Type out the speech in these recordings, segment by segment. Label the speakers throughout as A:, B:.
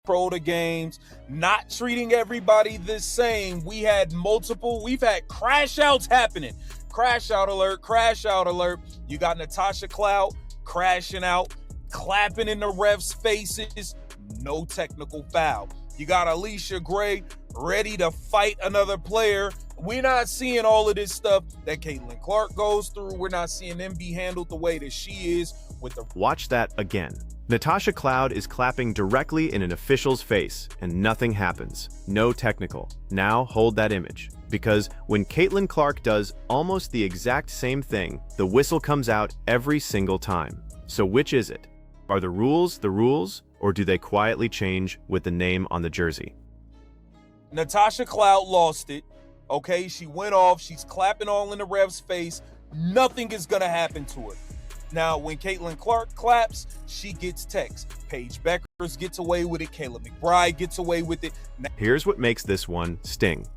A: pro the games, not treating everybody the same. We've had crash outs happening. Crash out alert, crash out alert. You got Natasha Cloud crashing out, clapping in the refs' faces, no technical foul. You got Alysha Gray ready to fight another player. We're not seeing all of this stuff that Caitlin Clark goes through. We're not seeing them be handled the way that she is with the...
B: Watch that again. Natasha Cloud is clapping directly in an official's face, and nothing happens. No technical. Now hold that image. Because when Caitlin Clark does almost the exact same thing, the whistle comes out every single time. So which is it? Are the rules, or do they quietly change with the name on the jersey?
A: Natasha Cloud lost it. Okay, she went off. She's clapping all in the ref's face. Nothing is going to happen to her. Now, when Caitlin Clark claps, she gets text. Paige Beckers gets away with it. Kayla McBride gets away with it.
B: Here's what makes this one sting.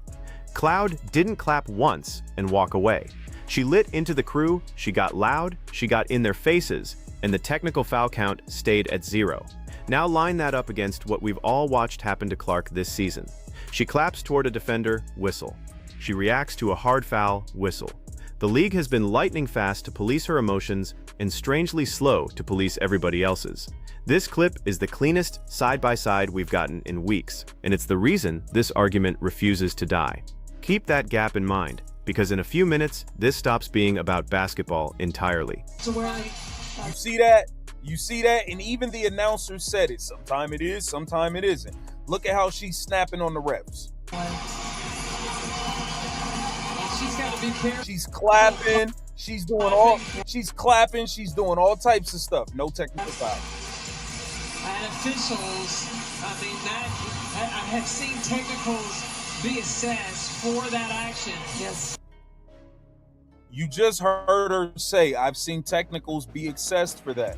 B: Cloud didn't clap once and walk away. She lit into the crew, she got loud, she got in their faces, and the technical foul count stayed at 0. Now line that up against what we've all watched happen to Clark this season. She claps toward a defender, whistle. She reacts to a hard foul, whistle. The league has been lightning fast to police her emotions and strangely slow to police everybody else's. This clip is the cleanest side-by-side we've gotten in weeks, and it's the reason this argument refuses to die. Keep that gap in mind, because in a few minutes, this stops being about basketball entirely.
A: You see that? You see that? And even the announcer said it. Sometime it is, sometime it isn't. Look at how she's snapping on the refs. She's clapping. She's doing all types of stuff. No technical foul.
C: And officials, I have seen technicals be assessed for that action. Yes.
A: You just heard her say, I've seen technicals be assessed for that.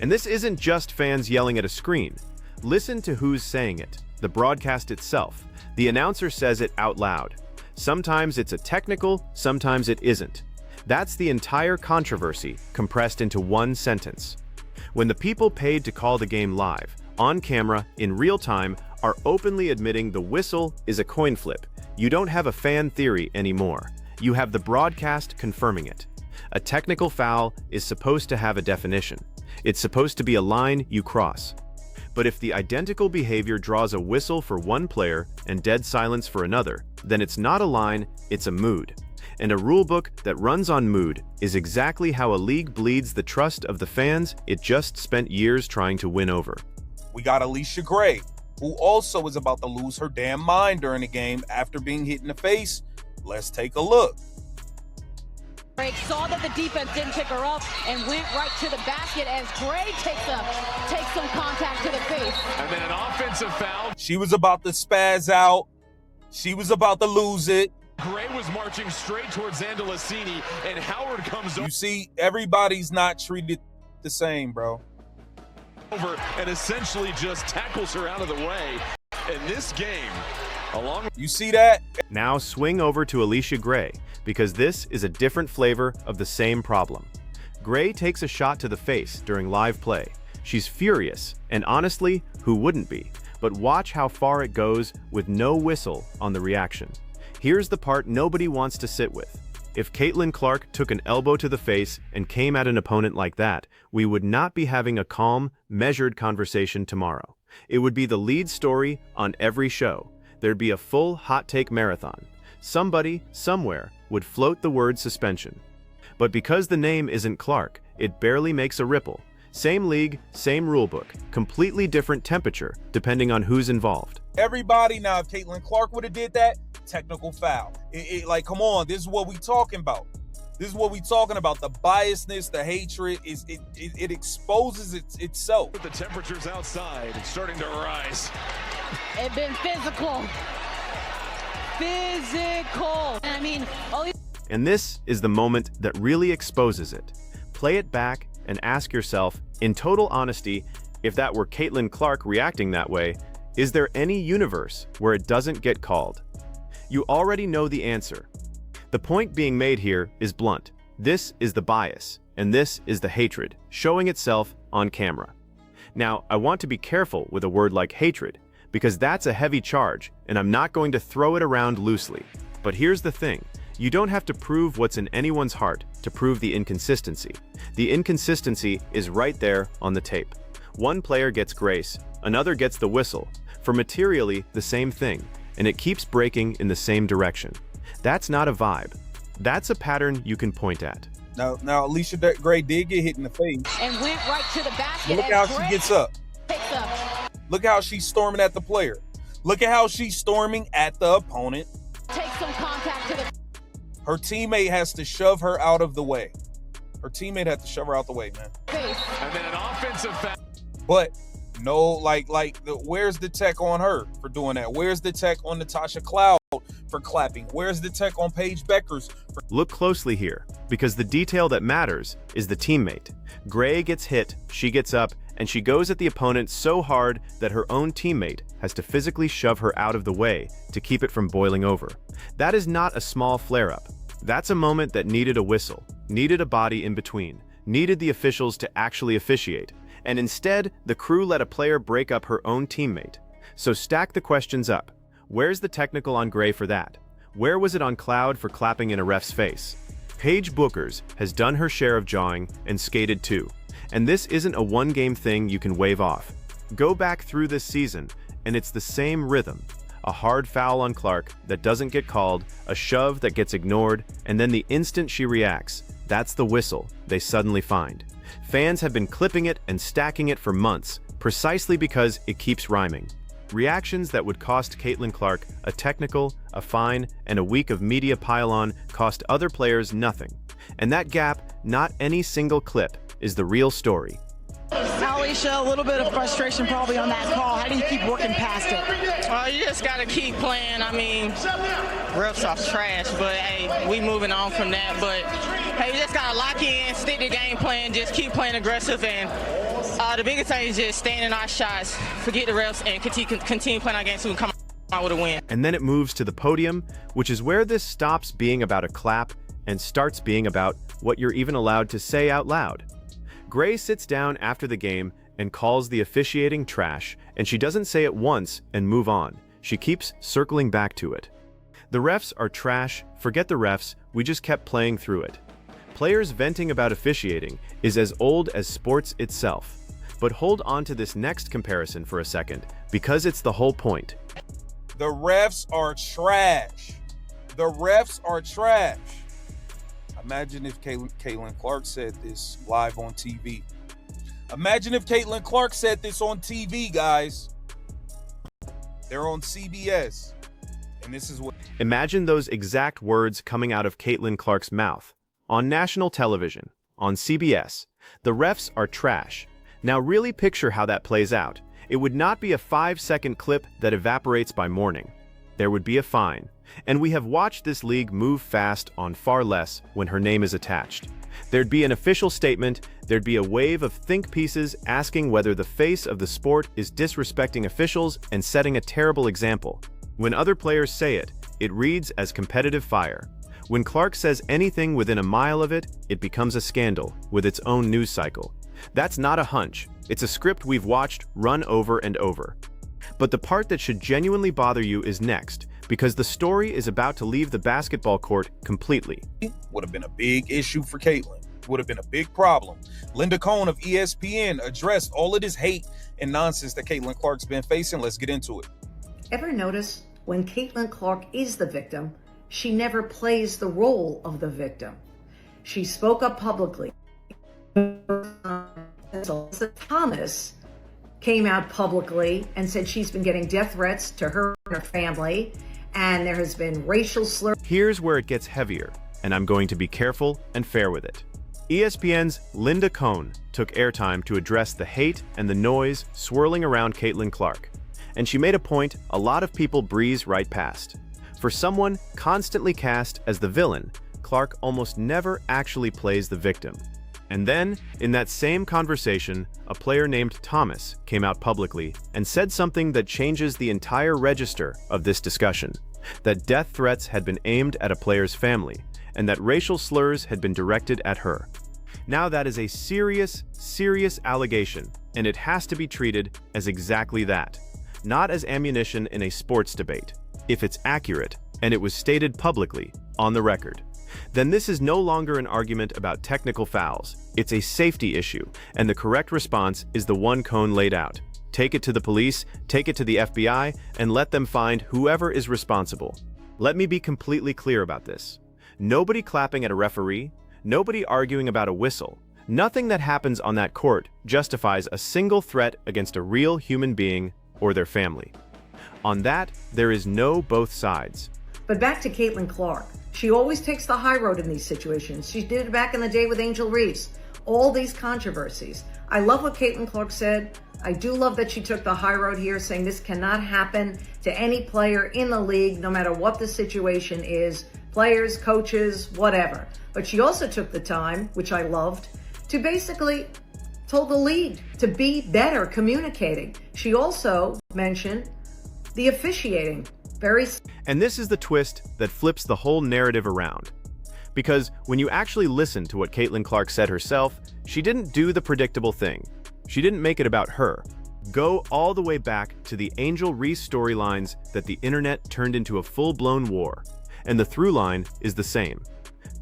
B: And this isn't just fans yelling at a screen. Listen to who's saying it. The broadcast itself. The announcer says it out loud. Sometimes it's a technical, sometimes it isn't. That's the entire controversy compressed into one sentence. When the people paid to call the game live, on camera, in real time, are openly admitting the whistle is a coin flip, you don't have a fan theory anymore. You have the broadcast confirming it. A technical foul is supposed to have a definition. It's supposed to be a line you cross. But if the identical behavior draws a whistle for one player and dead silence for another, then it's not a line, it's a mood. And a rulebook that runs on mood is exactly how a league bleeds the trust of the fans it just spent years trying to win over.
A: We got Alysha Gray, who also was about to lose her damn mind during the game after being hit in the face. Let's take a look.
D: Gray saw that the defense didn't pick her up and went right to the basket as Gray takes some contact to the face.
E: And then an offensive foul.
A: She was about to spaz out. She was about to lose it.
E: Gray was marching straight towards Andalassini, and Howard comes
A: You see, everybody's not treated the same, bro.
E: over and essentially just tackles her out of the way. In this game,
A: You see that?
B: Now swing over to Alysha Gray, because this is a different flavor of the same problem. Gray takes a shot to the face during live play. She's furious, and honestly, who wouldn't be? But watch how far it goes with no whistle on the reaction. Here's the part nobody wants to sit with. If Caitlin Clark took an elbow to the face and came at an opponent like that, we would not be having a calm, measured conversation tomorrow. It would be the lead story on every show. There'd be a full hot take marathon. Somebody, somewhere, would float the word suspension. But because the name isn't Clark, it barely makes a ripple. Same league, same rulebook, completely different temperature, depending on who's involved.
A: Everybody, now if Caitlin Clark would have did that, technical foul. Like, come on, this is what we talking about. This is what we talking about. The biasness, the hatred, it exposes itself.
E: with the temperatures outside, it's starting to rise.
D: It's been physical. Physical. I mean,
B: And this is the moment that really exposes it. Play it back and ask yourself, in total honesty, if that were Caitlin Clark reacting that way, is there any universe where it doesn't get called? You already know the answer. The point being made here is blunt. This is the bias, and this is the hatred, showing itself on camera. Now, I want to be careful with a word like hatred, because that's a heavy charge, and I'm not going to throw it around loosely. But here's the thing. You don't have to prove what's in anyone's heart to prove the inconsistency. The inconsistency is right there on the tape. One player gets grace, another gets the whistle, for materially the same thing, and it keeps breaking in the same direction. That's not a vibe. That's a pattern you can point at.
A: Now Alicia Gray did get hit in the face.
D: And went right to the basket.
A: Look how she gets up.
D: Takes up.
A: Look how she's storming at the player. Look at how she's storming at the opponent.
D: Takes some contact to the
A: Her teammate has to shove her out of the way. Her teammate had to shove her out the way, man.
D: face.
E: And then an offensive foul.
A: But no, where's the tech on her for doing that? Where's the tech on Natasha Cloud for clapping? Where's the tech on Paige Beckers for...
B: Look closely here, because the detail that matters is the teammate. Gray gets hit, she gets up, and she goes at the opponent so hard that her own teammate has to physically shove her out of the way to keep it from boiling over. That is not a small flare-up. That's a moment that needed a whistle, needed a body in between, needed the officials to actually officiate, and instead, the crew let a player break up her own teammate. So stack the questions up. Where's the technical on Gray for that? Where was it on Cloud for clapping in a ref's face? Paige Bookers has done her share of jawing and skated too. And this isn't a one-game thing you can wave off. Go back through this season, and it's the same rhythm. A hard foul on Clark that doesn't get called, a shove that gets ignored, and then the instant she reacts, that's the whistle they suddenly find. Fans have been clipping it and stacking it for months, precisely because it keeps rhyming. Reactions that would cost Caitlin Clark a technical, a fine, and a week of media pile-on cost other players nothing. And that gap, not any single clip, is the real story.
F: Alicia, a little bit of frustration probably on that call. How do you keep working past it?
G: You just got to keep playing. I mean, refs are trash, but hey, we moving on from that. But hey, you just got to lock in, stick to game plan, just keep playing aggressive. And the biggest thing is just staying in our shots, forget the refs, and continue playing our game so we can come out with a win.
B: And then it moves to the podium, which is where this stops being about a clap and starts being about what you're even allowed to say out loud. Gray sits down after the game and calls the officiating trash, and she doesn't say it once and move on. She keeps circling back to it. The refs are trash, forget the refs, we just kept playing through it. Players venting about officiating is as old as sports itself. But hold on to this next comparison for a second, because it's the whole point.
A: The refs are trash. The refs are trash. Imagine if Caitlin Clark said this live on TV. Imagine if Caitlin Clark said this on TV, guys. They're on CBS. And this is what...
B: Imagine those exact words coming out of Caitlin Clark's mouth. On national television, on CBS, the refs are trash. Now really picture how that plays out. It would not be a 5-second clip that evaporates by morning. There would be a fine. And we have watched this league move fast on far less when her name is attached. There'd be an official statement, there'd be a wave of think pieces asking whether the face of the sport is disrespecting officials and setting a terrible example. When other players say it, it reads as competitive fire. When Clark says anything within a mile of it, it becomes a scandal with its own news cycle. That's not a hunch. It's a script we've watched run over and over. But the part that should genuinely bother you is next, because the story is about to leave the basketball court completely.
A: Would have been a big issue for Caitlin. Would have been a big problem. Linda Cohn of ESPN addressed all of this hate and nonsense that Caitlin Clark's been facing. Let's get into it.
H: Ever notice when Caitlin Clark is the victim, she never plays the role of the victim? She spoke up publicly. Alyssa Thomas came out publicly and said she's been getting death threats to her and her family, and there has been racial slurs.
B: Here's where it gets heavier, and I'm going to be careful and fair with it. ESPN's Linda Cohn took airtime to address the hate and the noise swirling around Caitlin Clark, and she made a point a lot of people breeze right past. For someone constantly cast as the villain, Clark almost never actually plays the victim. And then, in that same conversation, a player named Thomas came out publicly and said something that changes the entire register of this discussion, that death threats had been aimed at a player's family, and that racial slurs had been directed at her. Now that is a serious, serious allegation, and it has to be treated as exactly that. not as ammunition in a sports debate. If it's accurate, and it was stated publicly, on the record, then this is no longer an argument about technical fouls. It's a safety issue, and the correct response is the one Cohn laid out. Take it to the police, take it to the FBI, and let them find whoever is responsible. Let me be completely clear about this. Nobody clapping at a referee, nobody arguing about a whistle. Nothing that happens on that court justifies a single threat against a real human being or their family. On that, there is no both sides.
H: But back to Caitlin Clark. She always takes the high road in these situations. She did it back in the day with Angel Reese. All these controversies. I love what Caitlin Clark said. I do love that she took the high road here, saying this cannot happen to any player in the league, no matter what the situation is, players, coaches, whatever. But she also took the time, which I loved, to basically told the league to be better communicating. She also mentioned the officiating.
B: And this is the twist that flips the whole narrative around. Because when you actually listen to what Caitlin Clark said herself, she didn't do the predictable thing. She didn't make it about her. Go all the way back to the Angel Reese storylines that the internet turned into a full-blown war. And the through line is the same.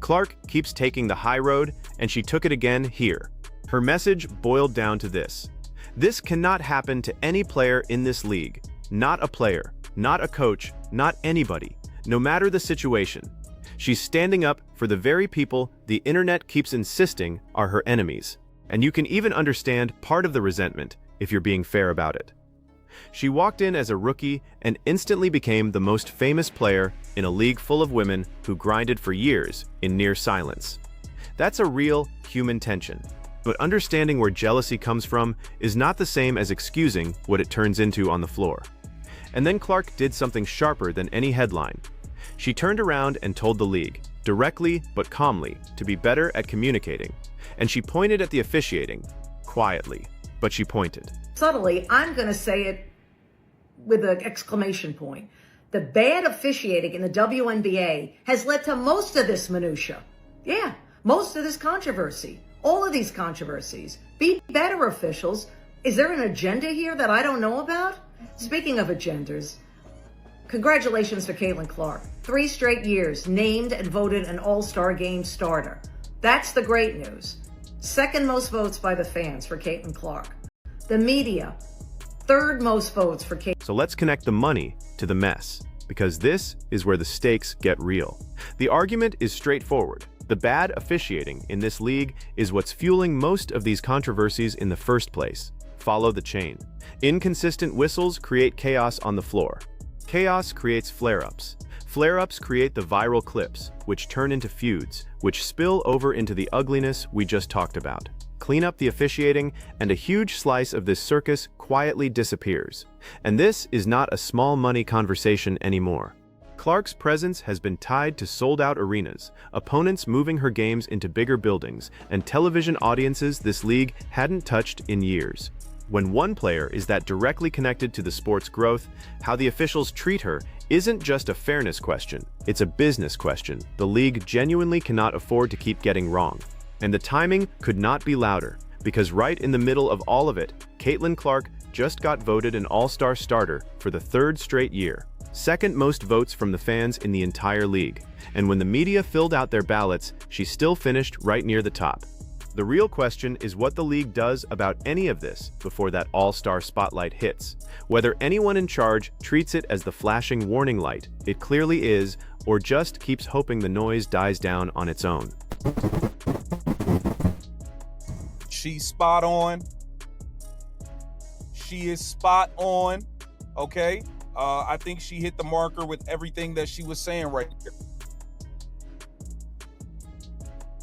B: Clark keeps taking the high road, and she took it again here. Her message boiled down to this. This cannot happen to any player in this league. Not a player, not a coach, not anybody, no matter the situation. She's standing up for the very people the internet keeps insisting are her enemies. And you can even understand part of the resentment if you're being fair about it. She walked in as a rookie and instantly became the most famous player in a league full of women who grinded for years in near silence. That's a real human tension. But understanding where jealousy comes from is not the same as excusing what it turns into on the floor. And then Clark did something sharper than any headline. She turned around and told the league, directly but calmly, to be better at communicating. And she pointed at the officiating, quietly, but she pointed.
H: Subtly, I'm going to say it with an exclamation point. The bad officiating in the WNBA has led to most of this minutia. Yeah, most of this controversy. All of these controversies. Be better, officials. Is there an agenda here that I don't know about? Speaking of agendas, congratulations for Caitlin Clark. 3 straight years named and voted an All-Star Game starter. That's the great news. 2nd most votes by the fans for Caitlin Clark. The media, 3rd most votes for Caitlin.
B: So let's connect the money to the mess, because this is where the stakes get real. The argument is straightforward. The bad officiating in this league is what's fueling most of these controversies in the first place. Follow the chain. Inconsistent whistles create chaos on the floor. Chaos creates flare-ups. Flare-ups create the viral clips, which turn into feuds, which spill over into the ugliness we just talked about. Clean up the officiating, and a huge slice of this circus quietly disappears. And this is not a small money conversation anymore. Clark's presence has been tied to sold-out arenas, opponents moving her games into bigger buildings, and television audiences this league hadn't touched in years. When one player is that directly connected to the sport's growth, how the officials treat her isn't just a fairness question, it's a business question the league genuinely cannot afford to keep getting wrong. And the timing could not be louder, because right in the middle of all of it, Caitlin Clark just got voted an All-Star starter for the 3rd straight year. 2nd most votes from the fans in the entire league. And when the media filled out their ballots, she still finished right near the top. The real question is what the league does about any of this before that all-star spotlight hits. Whether anyone in charge treats it as the flashing warning light it clearly is, or just keeps hoping the noise dies down on its own.
A: She's spot on. She is spot on. Okay? I think she hit the marker with everything that she was saying right here.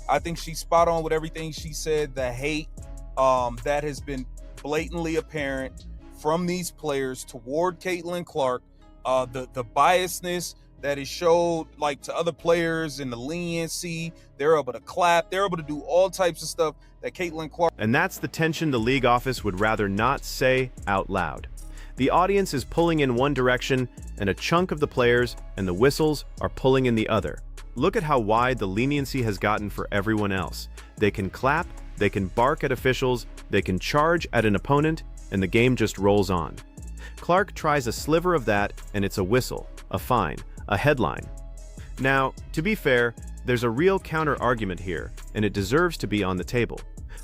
A: I think she's spot on with everything she said. The hate that has been blatantly apparent from these players toward Caitlin Clark, the biasness that is showed like to other players and the leniency, they're able to clap, they're able to do all types of stuff that Caitlin Clark.
B: And that's the tension the league office would rather not say out loud. The audience is pulling in one direction, and a chunk of the players and the whistles are pulling in the other. Look at how wide the leniency has gotten for everyone else. They can clap, they can bark at officials, they can charge at an opponent, and the game just rolls on. Clark tries a sliver of that, and it's a whistle, a fine, a headline. Now, to be fair, there's a real counter-argument here, and it deserves to be on the table.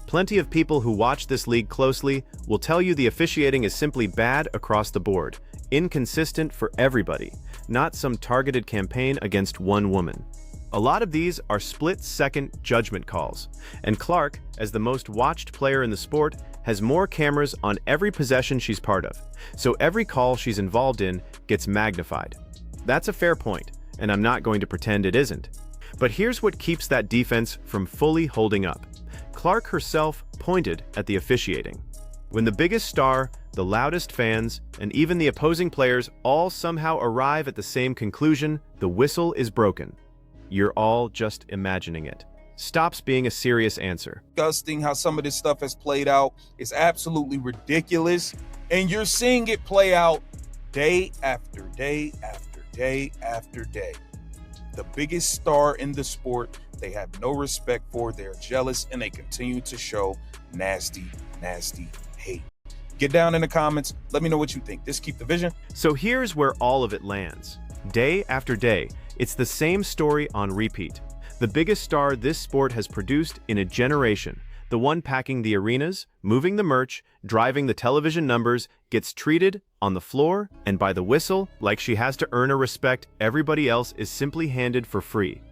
B: Plenty of people who watch this league closely will tell you the officiating is simply bad across the board, inconsistent for everybody, not some targeted campaign against one woman. A lot of these are split-second judgment calls, and Clark, as the most watched player in the sport, has more cameras on every possession she's part of, so every call she's involved in gets magnified. That's a fair point, and I'm not going to pretend it isn't. But here's what keeps that defense from fully holding up. Clark herself pointed at the officiating. When the biggest star, the loudest fans, and even the opposing players all somehow arrive at the same conclusion, the whistle is broken. You're all just imagining it. Stops being a serious answer.
A: Disgusting how some of this stuff has played out. It's absolutely ridiculous. And you're seeing it play out day after day after day after day. The biggest star in the sport, they have no respect for, they're jealous, and they continue to show nasty, nasty hate. Get down in the comments. Let me know what you think. This Keep the Vision.
B: So here's where all of it lands. Day after day, it's the same story on repeat. The biggest star this sport has produced in a generation, the one packing the arenas, moving the merch, driving the television numbers, gets treated on the floor and by the whistle like she has to earn a respect everybody else is simply handed for free.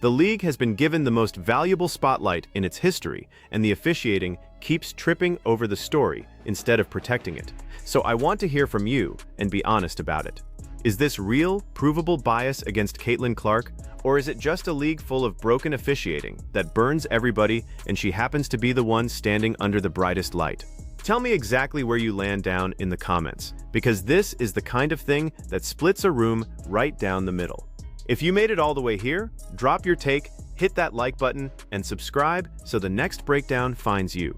B: The league has been given the most valuable spotlight in its history, and the officiating keeps tripping over the story instead of protecting it. So I want to hear from you and be honest about it. Is this real, provable bias against Caitlin Clark, or is it just a league full of broken officiating that burns everybody and she happens to be the one standing under the brightest light? Tell me exactly where you land down in the comments, because this is the kind of thing that splits a room right down the middle. If you made it all the way here, drop your take, hit that like button, and subscribe so the next breakdown finds you.